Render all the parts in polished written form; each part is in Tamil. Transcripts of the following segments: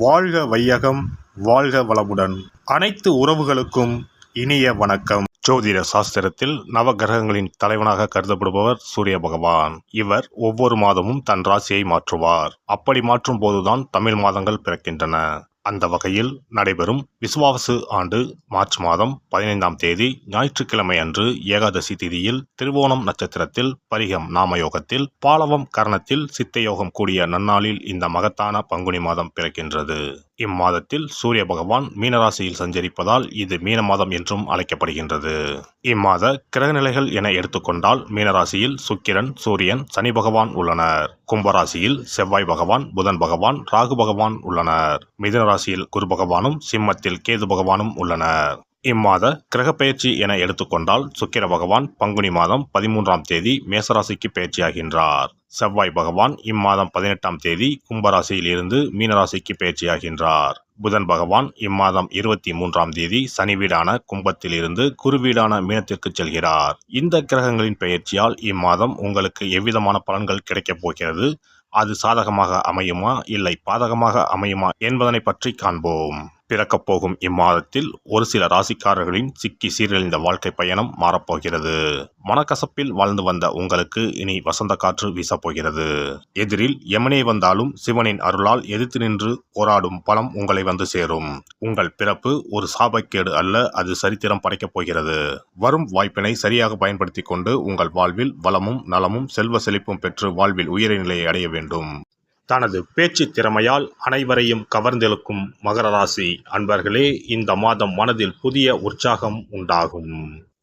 வாழ்க வையகம், வாழ்க வளமுடன். அனைத்து உறவுகளுக்கும் இனிய வணக்கம். ஜோதிட சாஸ்திரத்தில் நவகிரகங்களின் தலைவனாக கருதப்படுபவர் சூரிய பகவான். இவர் ஒவ்வொரு மாதமும் தன் ராசியை மாற்றுவார். அப்படி மாற்றும் போதுதான் தமிழ் மாதங்கள் பிறக்கின்றன. அந்த வகையில் நடைபெறும் விசுவாவசு ஆண்டு மார்ச் மாதம் 15ஆம் தேதி ஞாயிற்றுக்கிழமை அன்று ஏகாதசி திதியில் திருவோணம் நட்சத்திரத்தில் பரிகம் நாமயோகத்தில் பாலவம் கரணத்தில் சித்தயோகம் கூடிய நன்னாளில் இந்த மகத்தான பங்குனி மாதம் பிறக்கின்றது. இம்மாதத்தில் சூரிய பகவான் மீனராசியில் சஞ்சரிப்பதால் இது மீன மாதம் என்றும் அழைக்கப்படுகின்றது. இம்மாத கிரகநிலைகள் என எடுத்துக்கொண்டால் மீனராசியில் சுக்கிரன், சூரியன், சனி பகவான் உள்ளனர். கும்பராசியில் செவ்வாய் பகவான், புதன் பகவான், ராகு பகவான் உள்ளனர். மிதுன ராசியில் குரு பகவானும், சிம்மத்தில் கேது பகவானும் உள்ளனர். இம்மாத கிரகப்பெயர்ச்சி என எடுத்துக்கொண்டால் சுக்கிர பகவான் பங்குனி மாதம் 13ஆம் தேதி மேசராசிக்கு பயிற்சியாகின்றார். செவ்வாய் பகவான் இம்மாதம் 18ஆம் தேதி கும்பராசியில் இருந்து மீனராசிக்கு பயிற்சியாகின்றார். புதன் பகவான் இம்மாதம் 23ஆம் தேதி சனி வீடான கும்பத்தில் இருந்து குரு வீடான மீனத்திற்கு செல்கிறார். இந்த கிரகங்களின் பெயர்ச்சியால் இம்மாதம் உங்களுக்கு எவ்விதமான பலன்கள் கிடைக்கப் போகிறது, அது சாதகமாக அமையுமா இல்லை பாதகமாக அமையுமா என்பதனை பற்றி காண்போம். பிறக்கப் போகும் இம்மாதத்தில் ஒரு சில ராசிக்காரர்களின் சிக்கி சீரழிந்த வாழ்க்கை பயணம் மாறப்போகிறது. மனக்கசப்பில் வாழ்ந்து வந்த உங்களுக்கு இனி வசந்த காற்று வீசப்போகிறது. எதிரில் யமனே வந்தாலும் சிவனின் அருளால் எதிர்த்து நின்று போராடும் பலம் உங்களை வந்து சேரும். உங்கள் பிறப்பு ஒரு சாபக்கேடு அல்ல, அது சரித்திரம் படைக்கப் போகிறது. வரும் வாய்ப்பினை சரியாக பயன்படுத்தி கொண்டு உங்கள் வாழ்வில் வளமும் நலமும் செல்வ செழிப்பும் பெற்று வாழ்வில் உயரிய நிலையை அடைய வேண்டும். தனது பேச்சு திறமையால் அனைவரையும் கவர்ந்தெழுக்கும் மகர ராசி அன்பர்களே, இந்த மாதம் மனதில் புதிய உற்சாகம் உண்டாகும்.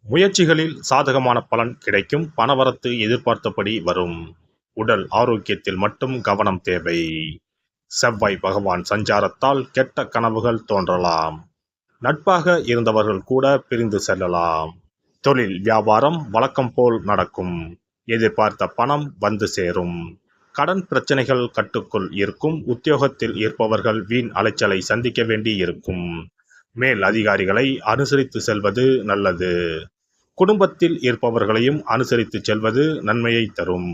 முயற்சிகளில் சாதகமான பலன் கிடைக்கும். பணவரத்து எதிர்பார்த்தபடி வரும். உடல் ஆரோக்கியத்தில் மட்டும் கவனம் தேவை. செவ்வாய் பகவான் சஞ்சாரத்தால் கெட்ட கனவுகள் தோன்றலாம். நட்பாக இருந்தவர்கள் கூட பிரிந்து செல்லலாம். தொழில் வியாபாரம் வழக்கம் போல் நடக்கும். எதிர்பார்த்த பணம் வந்து சேரும். கடன் பிரச்சனைகள் கட்டுக்குள் இருக்கும். உத்தியோகத்தில் இருப்பவர்கள் வீண் அலைச்சலை சந்திக்க வேண்டி இருக்கும். மேல் அதிகாரிகளை அனுசரித்து செல்வது நல்லது. குடும்பத்தில் இருப்பவர்களையும் அனுசரித்து செல்வது நன்மையை தரும்.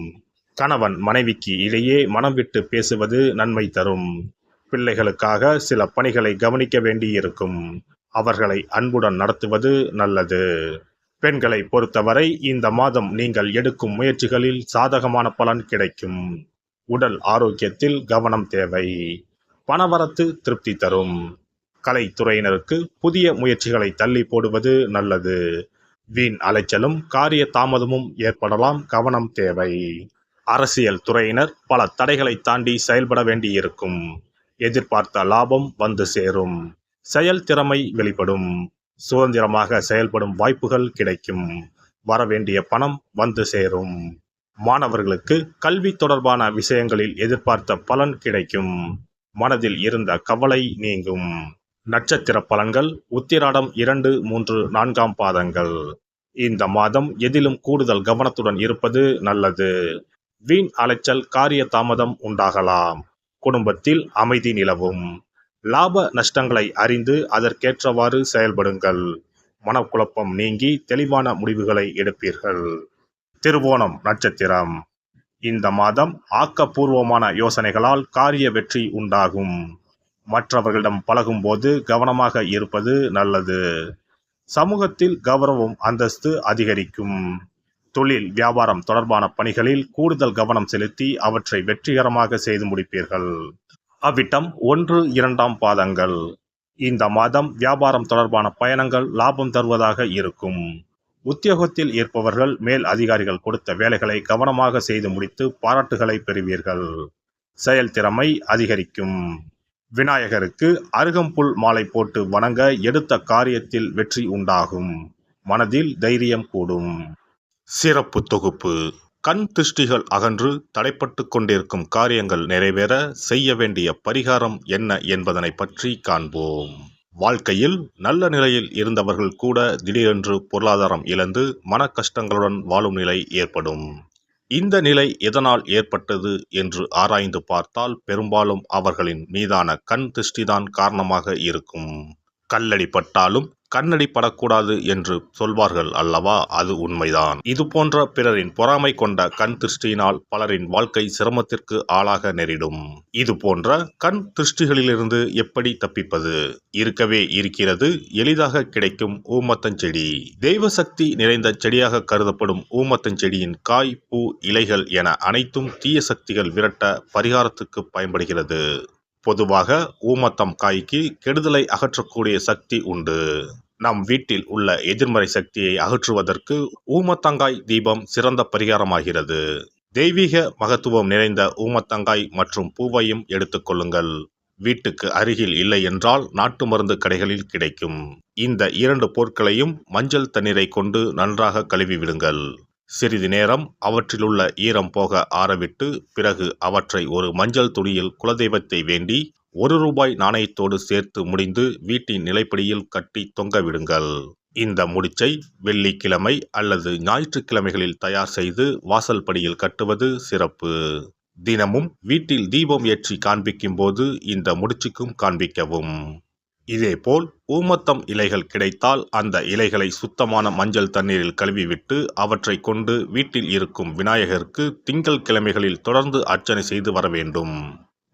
கணவன் மனைவிக்கு இடையே மனம் விட்டு பேசுவது நன்மை தரும். பிள்ளைகளுக்காக சில பணிகளை கவனிக்க வேண்டியிருக்கும். அவர்களை அன்புடன் நடத்துவது நல்லது. பெண்களை பொறுத்தவரை இந்த மாதம் நீங்கள் எடுக்கும் முயற்சிகளில் சாதகமான பலன் கிடைக்கும். உடல் ஆரோக்கியத்தில் கவனம் தேவை. பணவரத்து திருப்தி தரும். கலைத்துறையினருக்கு புதிய முயற்சிகளை தள்ளி போடுவது நல்லது. வீண் அலைச்சலும் காரிய தாமதமும் ஏற்படலாம், கவனம் தேவை. அரசியல் துறையினர் பல தடைகளை தாண்டி செயல்பட வேண்டியிருக்கும். எதிர்பார்த்த லாபம் வந்து சேரும். செயல் திறமை வெளிப்படும். சுதந்திரமாக செயல்படும் வாய்ப்புகள் கிடைக்கும். வரவேண்டிய பணம் வந்து சேரும். மாணவர்களுக்கு கல்வி தொடர்பான விஷயங்களில் எதிர்பார்த்த பலன் கிடைக்கும். மனதில் இருந்த கவலை நீங்கும். நட்சத்திர பலன்கள் உத்திராடம் 2, 3, 4ஆம் பாதங்கள். இந்த மாதம் எதிலும் கூடுதல் கவனத்துடன் இருப்பது நல்லது. வீண் அலைச்சல் காரிய தாமதம் உண்டாகலாம். குடும்பத்தில் அமைதி நிலவும். லாப நஷ்டங்களை அறிந்து அதற்கேற்றவாறு செயல்படுங்கள். மனக்குழப்பம் நீங்கி தெளிவான முடிவுகளை எடுப்பீர்கள். திருவோணம் நட்சத்திரம். இந்த மாதம் ஆக்கப்பூர்வமான யோசனைகளால் காரிய வெற்றி உண்டாகும். மற்றவர்களிடம் பழகும் போது கவனமாக இருப்பது நல்லது. சமூகத்தில் கௌரவம் அந்தஸ்து அதிகரிக்கும். தொழில் வியாபாரம் தொடர்பான பணிகளில் கூடுதல் கவனம் செலுத்தி அவற்றை வெற்றிகரமாக செய்து முடிப்பீர்கள். அவ்விட்டம் 1, 2ஆம் பாதங்கள். இந்த மாதம் வியாபாரம் தொடர்பான பயணங்கள் லாபம் தருவதாக இருக்கும். உத்தியோகத்தில் இருப்பவர்கள் மேல் அதிகாரிகள் கொடுத்த வேலைகளை கவனமாக செய்து முடித்து பாராட்டுகளை பெறுவீர்கள். செயல்திறமை அதிகரிக்கும். விநாயகருக்கு அருகம்புல் மாலை போட்டு வணங்க எடுத்த காரியத்தில் வெற்றி உண்டாகும். மனதில் தைரியம் கூடும். சிறப்பு தொகுப்பு. கண் திருஷ்டிகள் அகன்று தடைப்பட்டு கொண்டிருக்கும் காரியங்கள் நிறைவேற செய்ய வேண்டிய பரிகாரம் என்ன என்பதனை பற்றி காண்போம். வாழ்க்கையில் நல்ல நிலையில் இருந்தவர்கள் கூட திடீரென்று பொருளாதாரம் இழந்து மன கஷ்டங்களுடன் வாழும் நிலை ஏற்படும். இந்த நிலை எதனால் ஏற்பட்டது என்று ஆராய்ந்து பார்த்தால் பெரும்பாலும் அவர்களின் மீதான கண் திருஷ்டிதான் காரணமாக இருக்கும். கல்லடி பட்டாலும் கண்ணடி படக்கூடாது என்று சொல்வார்கள் அல்லவா, அது உண்மைதான். இது போன்ற பிறரின் பொறாமை கொண்ட கண் திருஷ்டியினால் பலரின் வாழ்க்கை சிரமத்திற்கு ஆளாக நேரிடும். இது போன்ற கண் திருஷ்டிகளிலிருந்து எப்படி தப்பிப்பது? இருக்கவே இருக்கிறது எளிதாக கிடைக்கும் ஊமத்தஞ்செடி. தெய்வ சக்தி நிறைந்த செடியாக கருதப்படும் ஊமத்தஞ்செடியின் காய், பூ, இலைகள் என அனைத்தும் தீய சக்திகள் விரட்ட பரிகாரத்துக்கு பயன்படுகிறது. பொதுவாக ஊமத்தம் காய்க்கு கெடுதலை அகற்றக்கூடிய சக்தி உண்டு. நம் வீட்டில் உள்ள எதிர்மறை சக்தியை அகற்றுவதற்கு ஊமத்தங்காய் தீபம் சிறந்த பரிகாரமாகிறது. தெய்வீக மகத்துவம் நிறைந்த ஊமத்தங்காய் மற்றும் பூவையும் எடுத்துக்கொள்ளுங்கள். வீட்டுக்கு அருகில் இல்லை என்றால் நாட்டு மருந்து கடைகளில் கிடைக்கும். இந்த 2 பொருட்களையும் மஞ்சள் தண்ணீரை கொண்டு நன்றாக கழுவி விடுங்கள். சிறிது நேரம் அவற்றிலுள்ள ஈரம் போக ஆறவிட்டு பிறகு அவற்றை ஒரு மஞ்சள் துணியில் குலதெய்வத்தை வேண்டி ₹1 நாணயத்தோடு சேர்த்து முடிந்து வீட்டின் நிலைப்படியில் கட்டி தொங்க விடுங்கள். இந்த முடிச்சை வெள்ளிக்கிழமை அல்லது ஞாயிற்றுக்கிழமைகளில் தயார் செய்து வாசல் படியில் கட்டுவது சிறப்பு. தினமும் வீட்டில் தீபம் ஏற்றி காண்பிக்கும் போது இந்த முடிச்சுக்கும் காண்பிக்கவும். இதேபோல் ஊமத்தம் இலைகள் கிடைத்தால் அந்த இலைகளை சுத்தமான மஞ்சள் தண்ணீரில் கழுவிவிட்டு அவற்றை கொண்டு வீட்டில் இருக்கும் விநாயகருக்கு திங்கள் கிழமைகளில் தொடர்ந்து அர்ச்சனை செய்து வர வேண்டும்.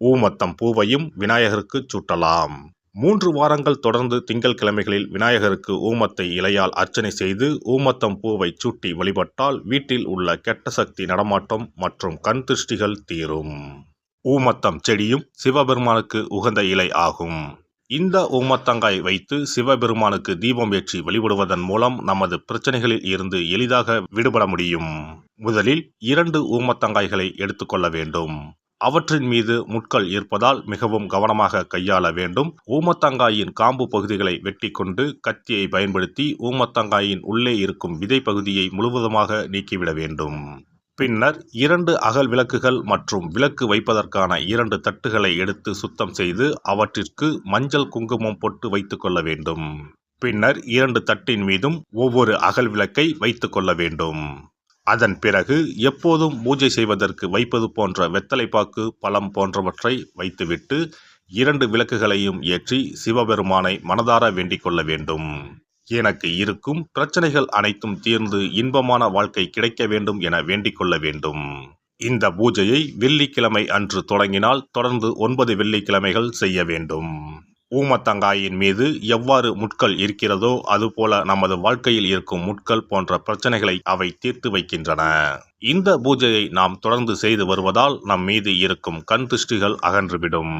ஊமத்தம் பூவையும் விநாயகருக்கு சூட்டலாம். 3 வாரங்கள் தொடர்ந்து திங்கள் கிழமைகளில் விநாயகருக்கு ஊமத்தை இலையால் அர்ச்சனை செய்து ஊமத்தம் பூவை சூட்டி வழிபட்டால் வீட்டில் உள்ள கெட்ட சக்தி நடமாட்டம் மற்றும் கண் திருஷ்டிகள் தீரும். ஊமத்தம் செடியும் சிவபெருமானுக்கு உகந்த இலை ஆகும். இந்த ஊமத்தங்காய் வைத்து சிவபெருமானுக்கு தீபம் ஏற்றி வழிபடுவதன் மூலம் நமது பிரச்சனைகளில் இருந்து எளிதாக விடுபட முடியும். முதலில் 2 ஊமத்தங்காய்களை எடுத்துக்கொள்ள வேண்டும். அவற்றின் மீது முட்கள் இருப்பதால் மிகவும் கவனமாக கையாள வேண்டும். ஊமத்தங்காயின் காம்பு பகுதிகளை வெட்டி கொண்டு கத்தியை பயன்படுத்தி ஊமத்தங்காயின் உள்ளே இருக்கும் விதை பகுதியை முழுவதுமாக நீக்கிவிட வேண்டும். பின்னர் 2 அகல் விளக்குகள் மற்றும் விளக்கு வைப்பதற்கான 2 தட்டுகளை எடுத்து சுத்தம் செய்து அவற்றிற்கு மஞ்சள் குங்குமம் போட்டு வைத்துக் கொள்ள வேண்டும். பின்னர் 2 தட்டின் மீதும் ஒவ்வொரு அகல் விளக்கை வைத்துக் கொள்ள வேண்டும். அதன் பிறகு எப்போதும் பூஜை செய்வதற்கு வைப்பது போன்ற வெத்தலைப்பாக்கு, பழம் போன்றவற்றை வைத்துவிட்டு 2 விளக்குகளையும் ஏற்றி சிவபெருமானை மனதார வேண்டிக் கொள்ள வேண்டும். எனக்கு இருக்கும் பிரச்சனைகள் அனைத்தும் தீர்ந்து இன்பமான வாழ்க்கை கிடைக்க வேண்டும் என வேண்டிக் கொள்ள வேண்டும். இந்த பூஜையை வெள்ளிக்கிழமை அன்று தொடங்கினால் தொடர்ந்து 9 வெள்ளிக்கிழமைகள் செய்ய வேண்டும். ஊமத்தங்காயின் மீது எவ்வாறு முட்கள் இருக்கிறதோ அதுபோல நமது வாழ்க்கையில் இருக்கும் முட்கள் போன்ற பிரச்சனைகளை அவை தீர்த்து வைக்கின்றன. இந்த பூஜையை நாம் தொடர்ந்து செய்து வருவதால் நம் மீது இருக்கும் கண் திருஷ்டிகள் அகன்றுவிடும்.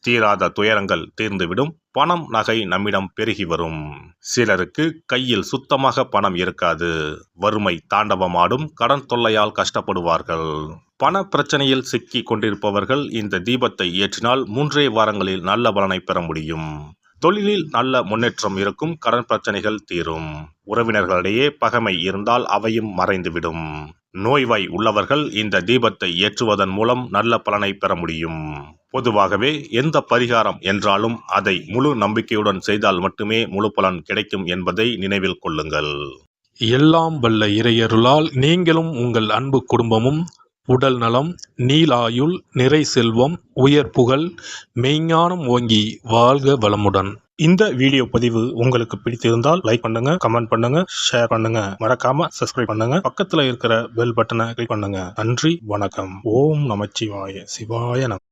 தீராத துயரங்கள் தீர்ந்துவிடும். பணம், நகை நம்மிடம் பெருகி வரும். சிலருக்கு கையில் சுத்தமாக பணம் இருக்காது. வறுமை தாண்டவமாடும். கடன் தொல்லையால் கஷ்டப்படுவார்கள். பண பிரச்சனையில் சிக்கி கொண்டிருப்பவர்கள் இந்த தீபத்தை ஏற்றினால் 3 வாரங்களில் நல்ல பலனை பெற முடியும். தொழிலில் நல்ல முன்னேற்றம் இருக்கும். கடன் பிரச்சனைகள் தீரும். உறவினர்களிடையே பகைமை இருந்தால் அவையும் மறைந்துவிடும். நோய்வாய் உள்ளவர்கள் இந்த தீபத்தை ஏற்றுவதன் மூலம் நல்ல பலனை பெற முடியும். பொதுவாகவே எந்த பரிகாரம் என்றாலும் அதை முழு நம்பிக்கையுடன் செய்தால் மட்டுமே முழு பலன் கிடைக்கும் என்பதை நினைவில் கொள்ளுங்கள். எல்லாம் வல்ல இறையருளால் நீங்களும் உங்கள் அன்பு குடும்பமும் உடல் நலம், நீலாயுள், நிறை செல்வம், உயர் புகழ், மெய்ஞானம் ஓங்கி வாழ்க வளமுடன். இந்த வீடியோ பதிவு உங்களுக்கு பிடித்திருந்தால் லைக் பண்ணுங்க, கமெண்ட் பண்ணுங்க, ஷேர் பண்ணுங்க, மறக்காம சப்ஸ்கிரைப் பண்ணுங்க, பக்கத்துல இருக்கிற பெல் பட்டனை கிளிக் பண்ணுங்க. நன்றி, வணக்கம். ஓம் நமச்சிவாய. சிவாய நம.